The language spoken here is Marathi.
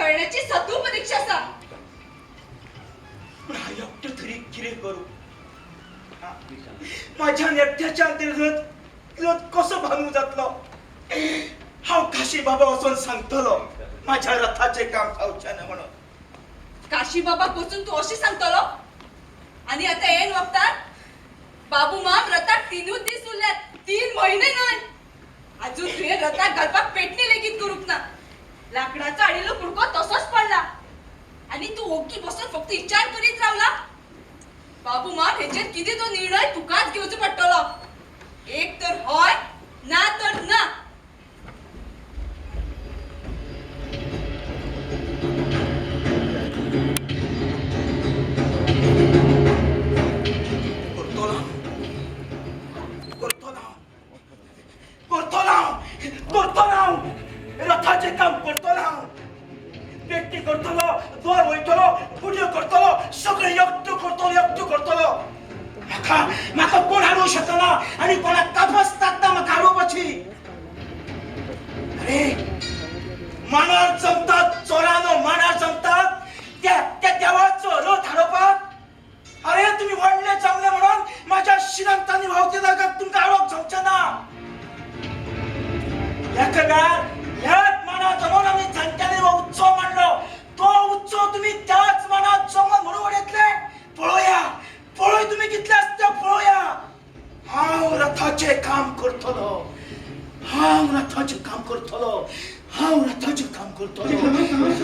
करण्याची सतू परीक्षा आसा. पण हांव एकटो तरी कितें करूं? माझ्या नेपथ्याच्या अंतर्गत कसो भानू जातलो? हांव काशी बाबा वचून सांगतलो माझ्या रथाचे काम जावचें ना म्हणून. काशी बाबा बसून तू अशी सांगतलो? आणि आता येन वक्तार बाबू माम रथाक 3 दीस उरल्यात, 3 महिने न्हय. अजून तुवें रथाक घालपाक पेटणी लेगीत करूंक ना. लाकडाचो आडिल्लो कुडको तसोच पडला आणि तू ओग्गी बसून फक्त विचार करीत रावला. बाबू माम हेचेर कितें तो निर्णय तुकाच घेवचो पडटलो. एक तर हय ना तर ना. रथाचे काम करतलो हांव. पेटणी करतलो, द्वार वयतलो, पुडयो करतलो, सगळें एकटो करतलो. म्हाका कोण हाडूंक शकना आणि कोणाक कापसतात ना म्हाका हाडोवपाची. अरे मानार जमतात, चोरानो मानार जमतात त्या देवाचो रथ हाडोवपाक. अरे तुम्ही व्हडले जमले म्हणून माझ्या शिरांतांनी व्हांवते जागाक तुमकां हाडोवंक जमचें ना. एका वेळार